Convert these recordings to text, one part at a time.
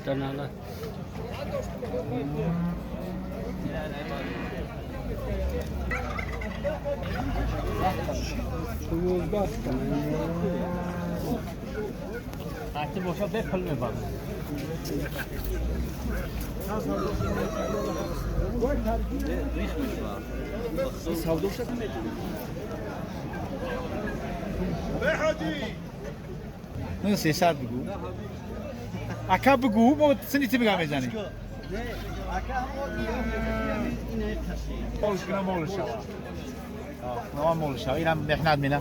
دانالا Artık boşa bepalme bak. نه 300 بگو اکا بگو ما سنیتی بگم میزنی نه اکا مول شو نه مول شو اینم مهنت مینه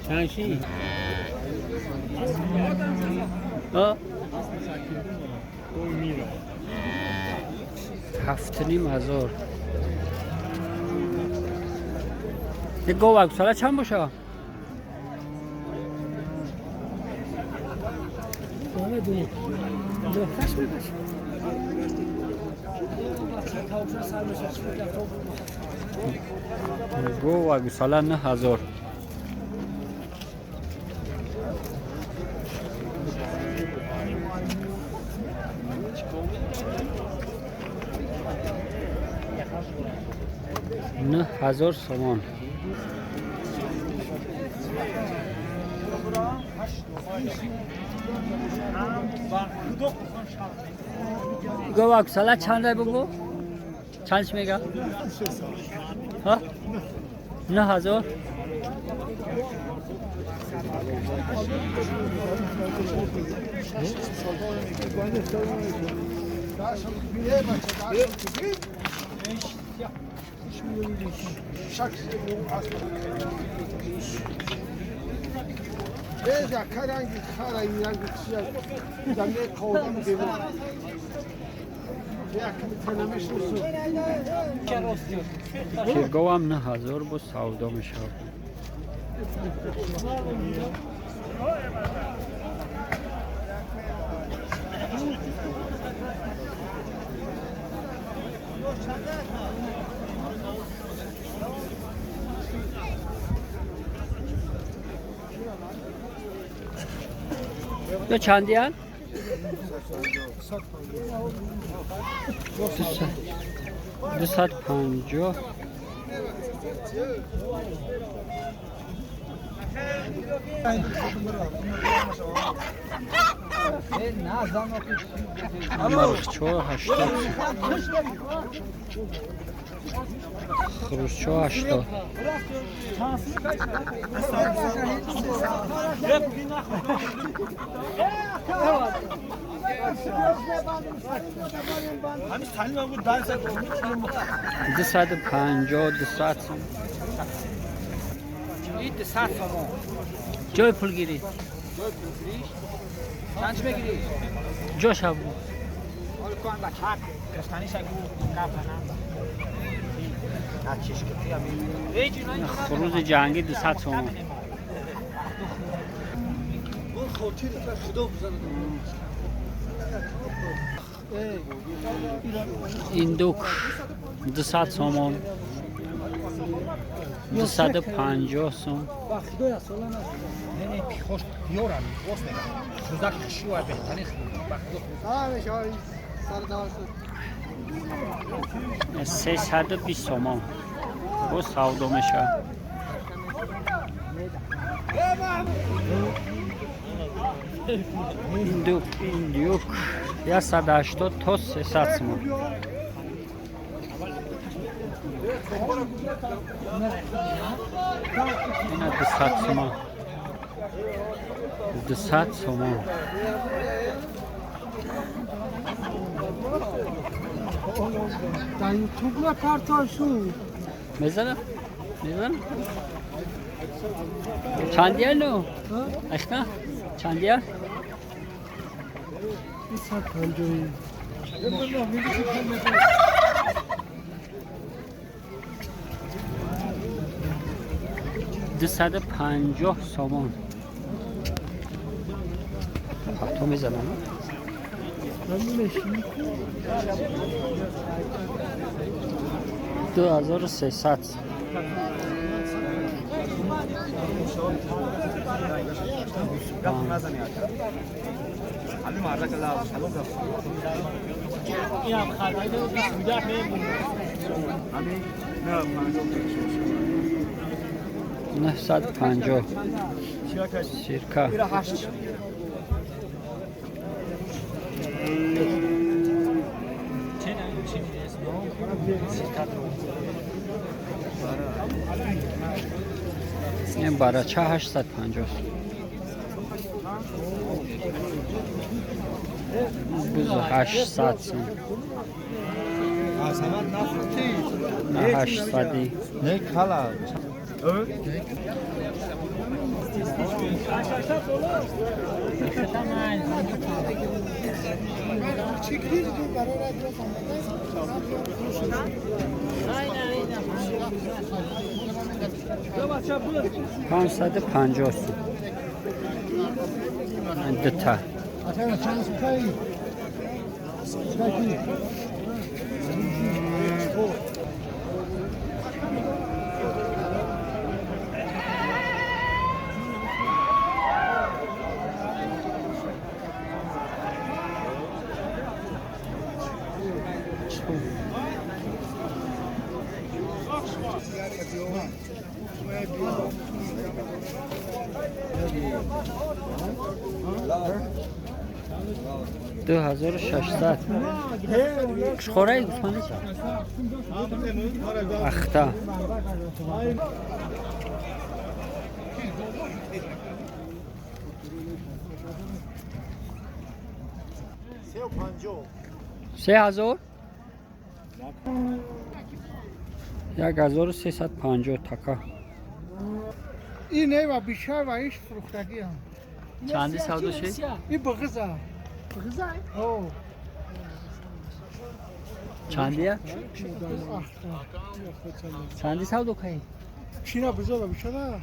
چنشی ها 7,500 یه گوه ساله چند باشه؟ گوه ساله 9,000 9,000 سومان گوه ساله چند بگو؟ چندش میگه؟ ها؟ 9,000 Veja, carangue, cara, e a tia da minha coluna de mim. É aquele treinamento do sul. که گوهم 9,000 با سودا میشه تو چندی هن؟ 250 مرخچو 80 خروشچو 80 250 200 این 200 تومان. جای پول گیری چندش بگیری؟ جاش هم حال کن با چک کستانیش اگو کافنم نچش کتی هم خروز جنگی 200 تومان این دوک 200 تومان 250 تومان نه پیخوش پیورم واسه روزا کشیو بهترین Sabe, jovem, sarı 320 تومان با سودا میشه این دوک 180 تا 300 تومان این 200 تومان 200 تومان Dayı tukla partaşu. میزنم چندیه نو اخنا چندیه 250 سامان تو میزنم 2300 نزنی این هم خرایی داره که سوده خیلی همین نه 950 سیرکا میره 8 این برای چه 850 بوز 800 سن از همه نفتی نه 800 نه کلا پانصد و 50 سن دوتا دو هزار و 600 خوره گوسفندی اختا سه هزار 1350 تکا اینه و بیشتر و ایش فروختگی هم چندی سودا شد؟ این بغزه اوه چندیه؟ چندی سودا کنی؟ چینا بزرگ بیشتر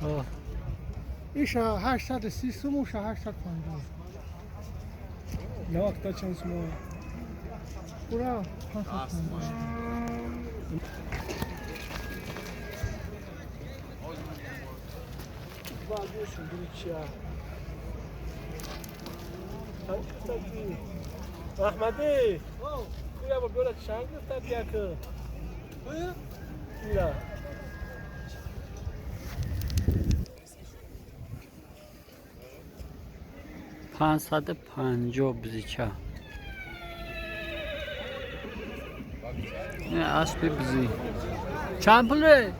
ایش 830 سموش 850 نه وقتا چند سمو پورا 550 بعدش میگه چیه احمدی بیا با دولت شهر گفتم بیا که بیا 550 بزیچه نه اسب بزی چند پوله؟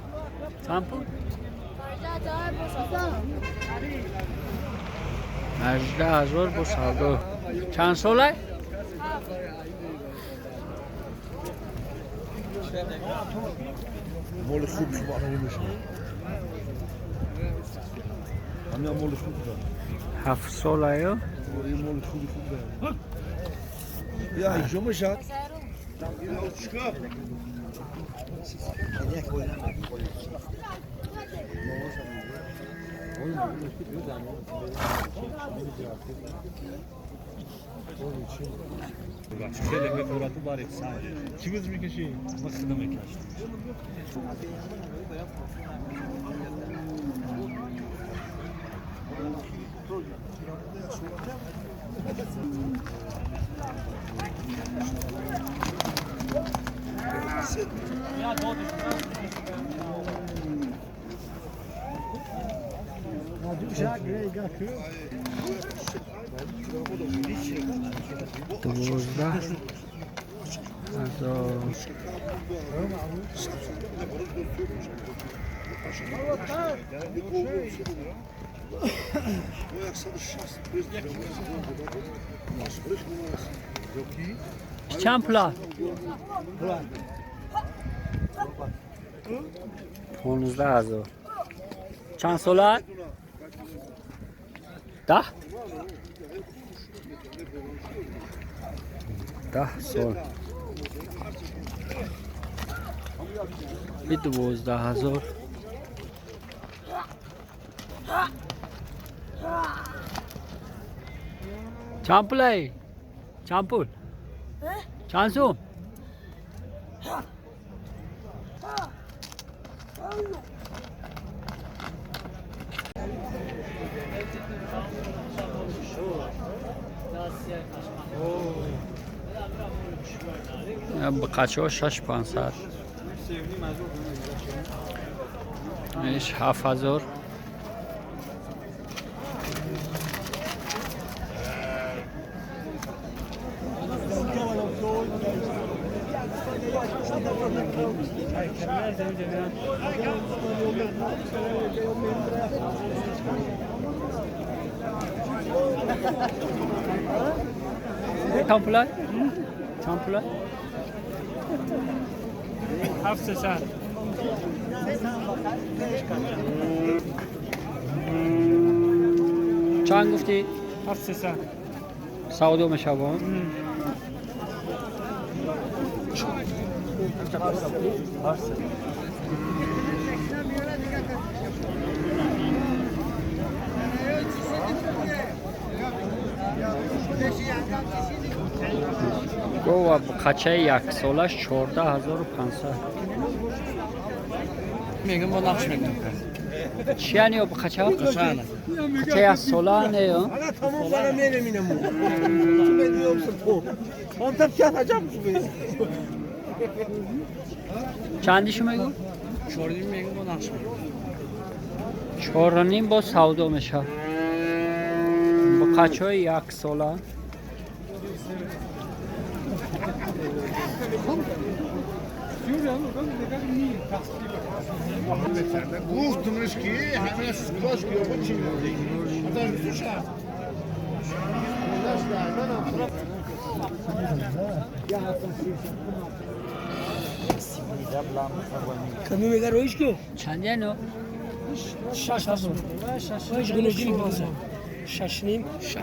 چند پول؟ 18,000 با سودا چند ساله؟ مول خوب شما نمیشه همین مول خوب داره 7 ساله یا؟ این مول خوب داره یا اینجا شد خیلی می‌فورات و بارید سعی. چی بز می‌کشی؟ وقت نمی‌کشی. چند پلا؟ 15,000 چند ساله؟ 10 سال 12,000 چند پوله؟ چند پول؟ چند سوم؟ بقچه 6500 ایش 7000 چند پولای؟ چند پولای؟ 700 چند گفتی؟ 700 سعودو مشابه گوه بقچه یک سالش 14500 میگم با نقش میگم چی هنی بقچه؟ قشنگه بقچه یک ساله نه یا؟ حالا تمام برای میرمینم تو میدونم تو من تا چه عجب شده چندیشو میگو؟ 4 میگم با نقش میگم 4.5 با سعودو میشه بقچه یک ساله گفتمش که همه کاش که خود چی میگه آدم میشه کمی میگه رویش که چندی هنو؟ 6000 رویش گلوگی بازه 6 نیم 6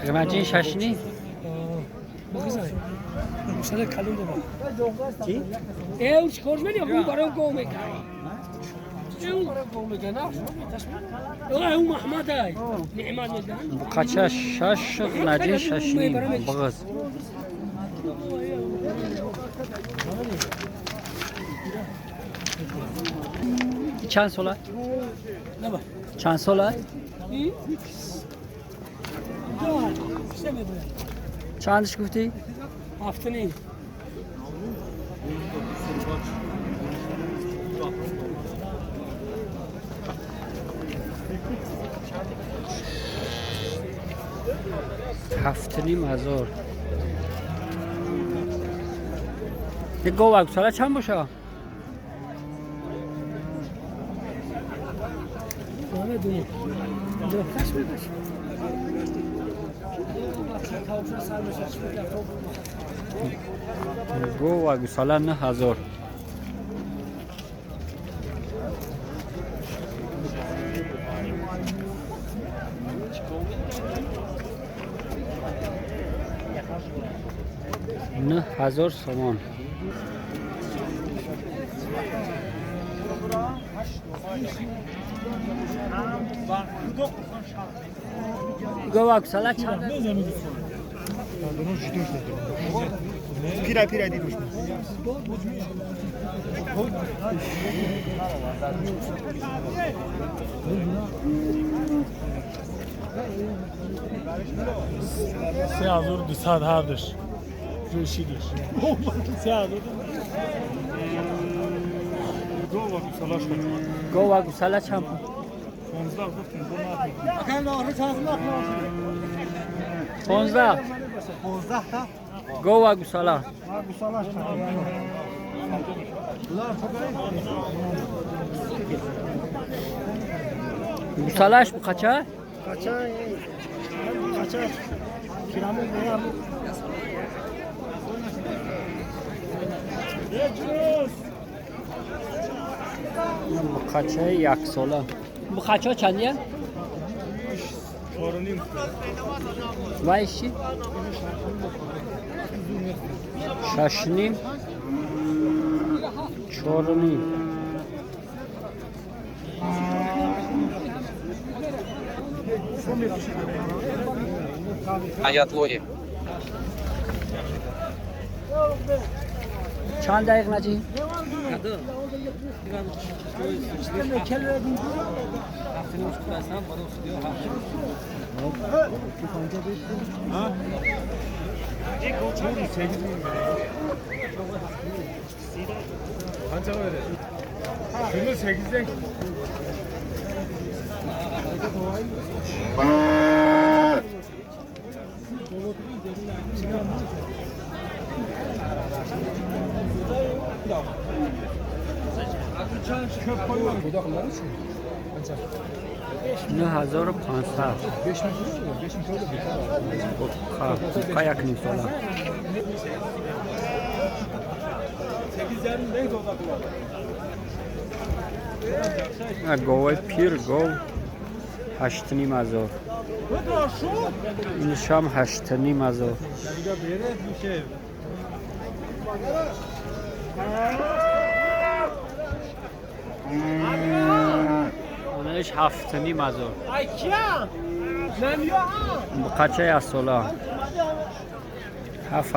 قیمت این 6 نی؟ بگذاری مشتره کلون بابا چی؟ ایو چیکارش میدیم اون برای گو میگه اون برای گو میگه نه اون محمد های نعمت میگن بقچه 6 شد نجی 6 نیم بغز چند ساله؟ نه با چند ساله؟ چندش گفتی؟ هفته نیم هفت نیم هزار یه گوه ساله چند باشه؟ همه دونه دخترش میباشه گوه ساله 9000 9000 سامان گوه ساله چند؟ پیره پیره دیدوش سه هزار و 200 هردش روشیدش 3000 گوه ساله چند؟ 15 تا گوه گوساله گوسالهش بقچه؟ قچه کیرامه میام بقچه یک ساله بقچه چندیه؟ 4.5 وایش چی؟ 6 نیم 4 نیم حیات‌لویی چند دقیق نجی؟ 반차가 그래. 그거 8개째. اینو 1500 حقا یک نیم ساله گوه پیر گو 8500 اینش هم 8500 اونش 7500 بقچه 1 ساله 7000